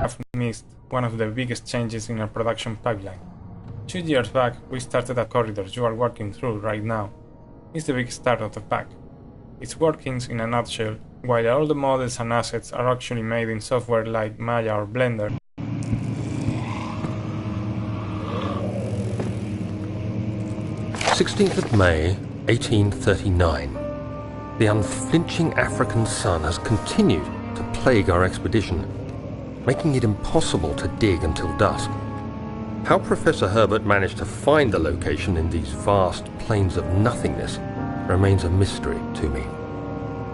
have missed one of the biggest changes in our production pipeline. 2 years back, we started a corridor you are working through right now. It's the big start of the pack. Its workings in a nutshell, while all the models and assets are actually made in software like Maya or Blender. 16th of May, 1839. The unflinching African sun has continued to plague our expedition, making it impossible to dig until dusk. How Professor Herbert managed to find the location in these vast plains of nothingness remains a mystery to me.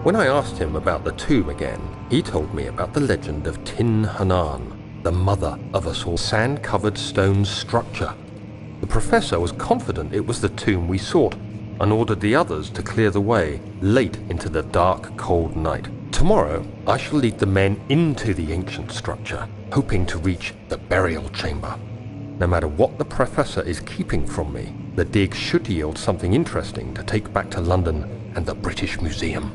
When I asked him about the tomb again, he told me about the legend of Tin Hanan, the mother of us all, sand-covered stone structure. The professor was confident it was the tomb we sought, and ordered the others to clear the way late into the dark, cold night. Tomorrow, I shall lead the men into the ancient structure, hoping to reach the burial chamber. No matter what the professor is keeping from me, the dig should yield something interesting to take back to London and the British Museum.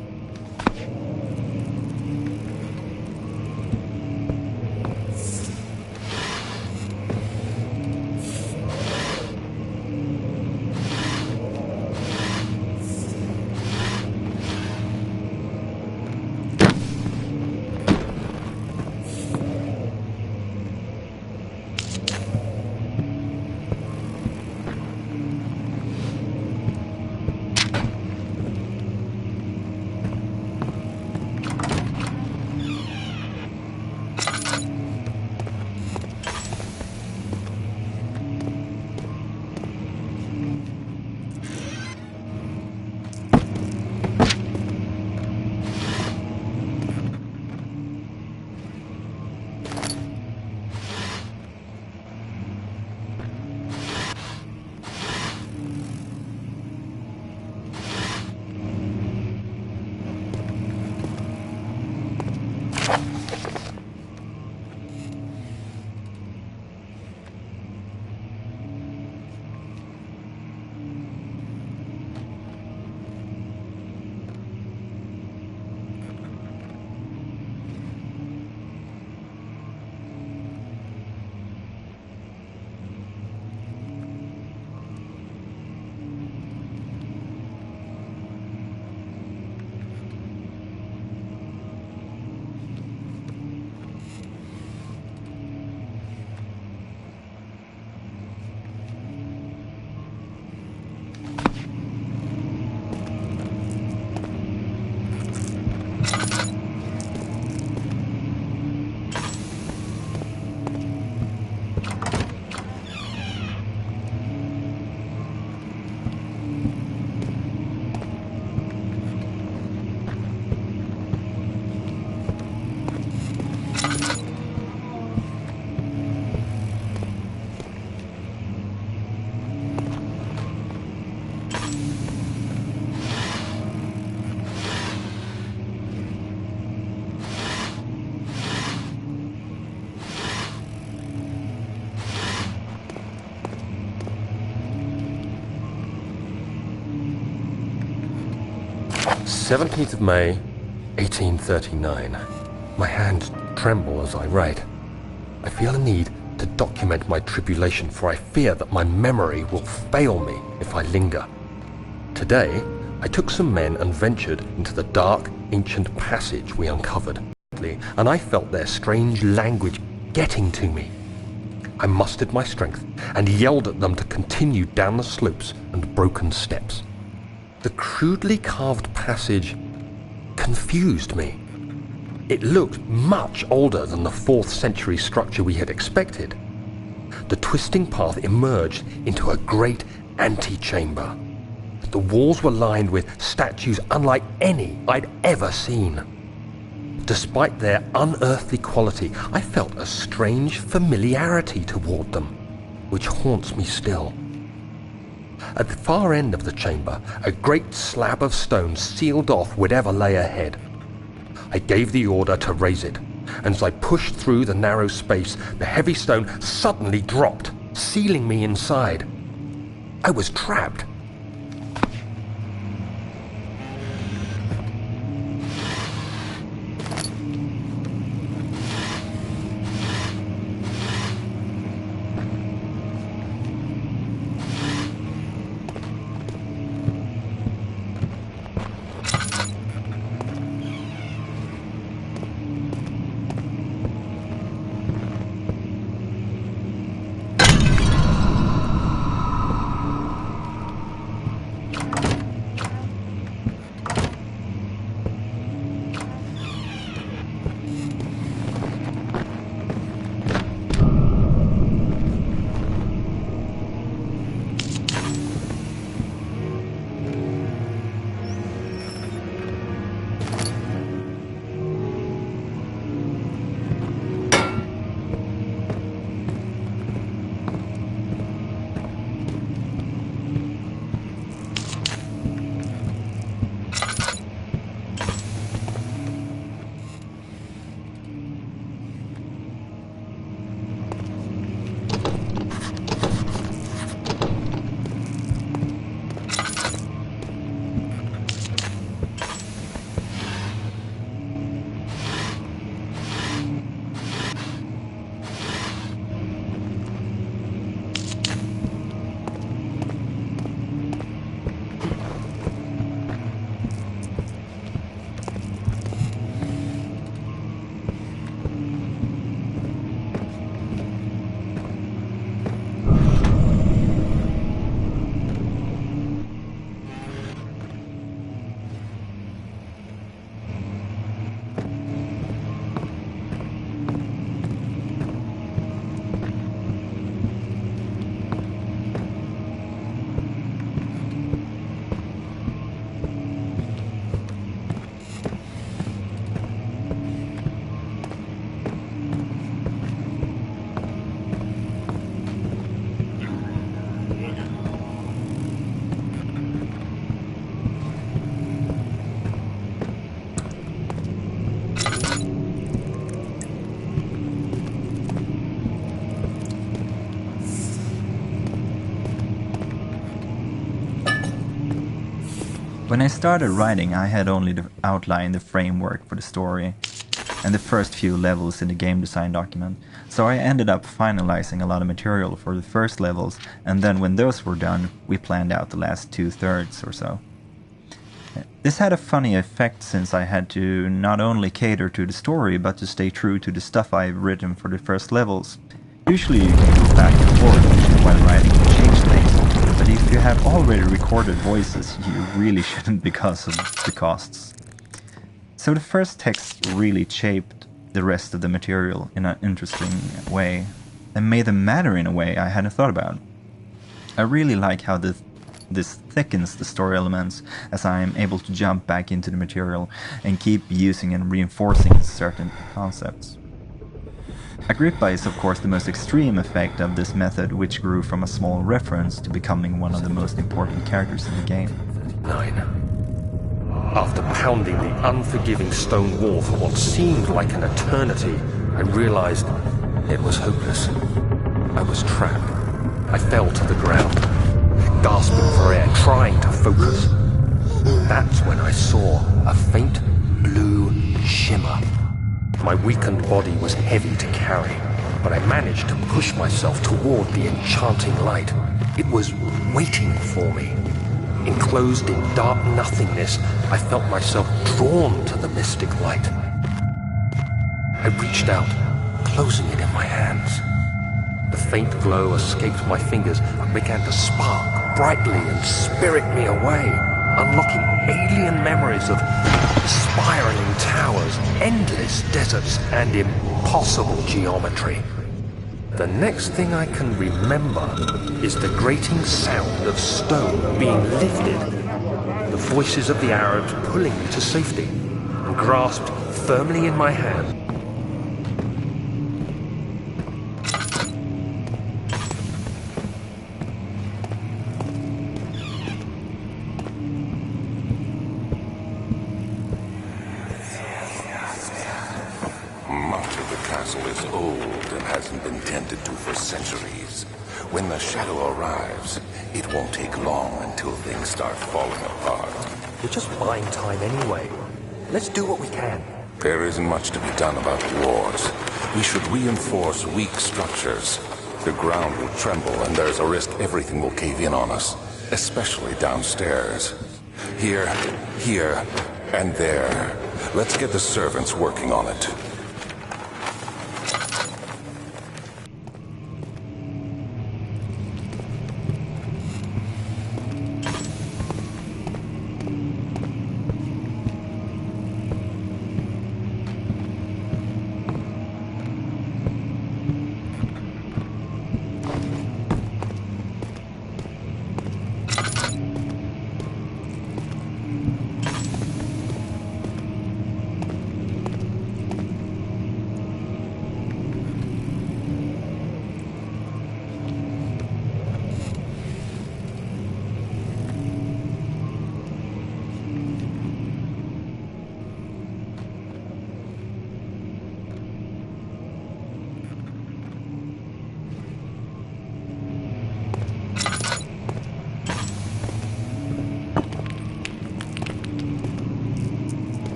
"17th of May, 1839. My hands tremble as I write. I feel a need to document my tribulation, for I fear that my memory will fail me if I linger. Today, I took some men and ventured into the dark, ancient passage we uncovered, and I felt their strange language getting to me. I mustered my strength and yelled at them to continue down the slopes and broken steps. The crudely carved passage confused me. It looked much older than the 4th century structure we had expected. The twisting path emerged into a great antechamber. The walls were lined with statues unlike any I'd ever seen. Despite their unearthly quality, I felt a strange familiarity toward them, which haunts me still. At the far end of the chamber, a great slab of stone sealed off whatever lay ahead. I gave the order to raise it, and as I pushed through the narrow space, the heavy stone suddenly dropped, sealing me inside. I was trapped. When I started writing, I had only outlined the framework for the story and the first few levels in the game design document, so I ended up finalizing a lot of material for the first levels, and then when those were done, we planned out the last 2/3 or so. This had a funny effect since I had to not only cater to the story, but to stay true to the stuff I've written for the first levels. Usually you can go back and forth while writing and change things, but if you have already recorded voices, you really shouldn't because of the costs. So the first text really shaped the rest of the material in an interesting way, and made them matter in a way I hadn't thought about. I really like how this thickens the story elements, as I am able to jump back into the material and keep using and reinforcing certain concepts. Agrippa is of course the most extreme effect of this method, which grew from a small reference to becoming one of the most important characters in the game. 9. After pounding the unforgiving stone wall for what seemed like an eternity, I realized it was hopeless. I was trapped. I fell to the ground, gasping for air, trying to focus. That's when I saw a faint blue shimmer. My weakened body was heavy to carry, but I managed to push myself toward the enchanting light. It was waiting for me. Enclosed in dark nothingness, I felt myself drawn to the mystic light. I reached out, closing it in my hands. The faint glow escaped my fingers and began to spark brightly and spirit me away, unlocking alien memories of spiraling towers, endless deserts, and impossible geometry. The next thing I can remember is the grating sound of stone being lifted, the voices of the Arabs pulling me to safety, and grasped firmly in my hand. Much of the castle is old and hasn't been tended to for centuries. When the shadow arrives, it won't take long until things start falling apart. We're just buying time anyway. Let's do what we can. There isn't much to be done about wars. We should reinforce weak structures. The ground will tremble and there's a risk everything will cave in on us, especially downstairs. Here, and there. Let's get the servants working on it.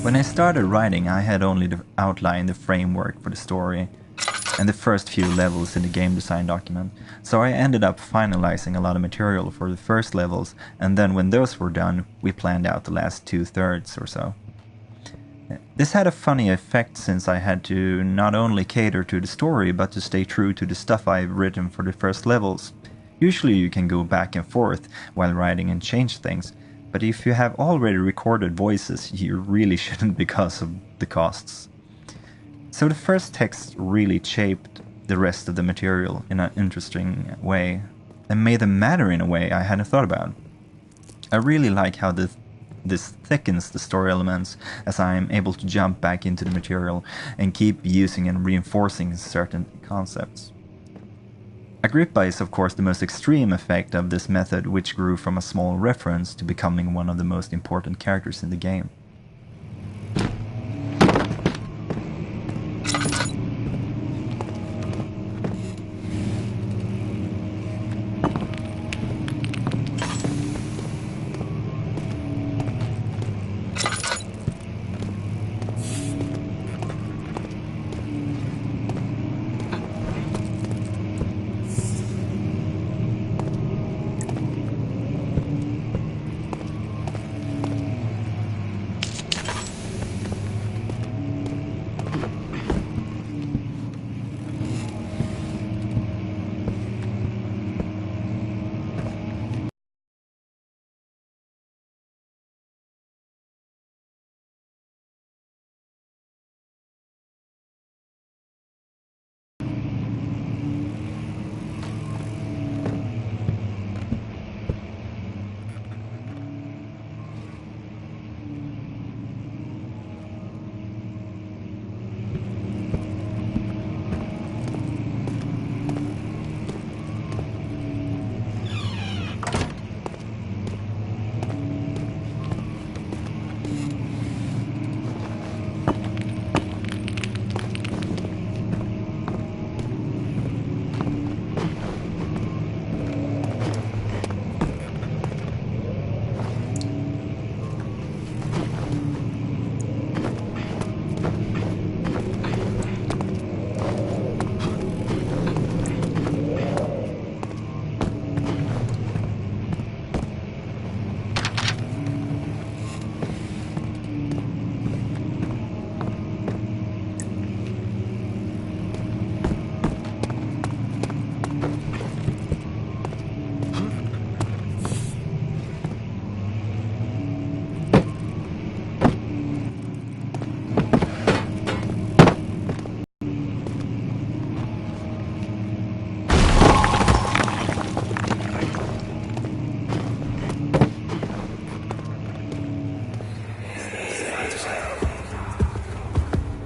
When I started writing, I had only outlined the framework for the story and the first few levels in the game design document, so I ended up finalizing a lot of material for the first levels, and then when those were done, we planned out the last 2/3 or so. This had a funny effect since I had to not only cater to the story, but to stay true to the stuff I've written for the first levels. Usually you can go back and forth while writing and change things, but if you have already recorded voices, you really shouldn't because of the costs. So the first text really shaped the rest of the material in an interesting way, and made them matter in a way I hadn't thought about. I really like how this thickens the story elements, as I am able to jump back into the material and keep using and reinforcing certain concepts. Agrippa is of course the most extreme effect of this method, which grew from a small reference to becoming one of the most important characters in the game.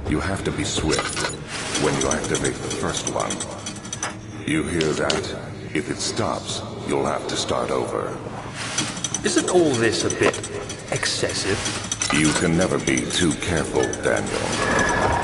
You have to be swift when you activate the first one. You hear that? If it stops, you'll have to start over. Isn't all this a bit excessive? You can never be too careful, Daniel.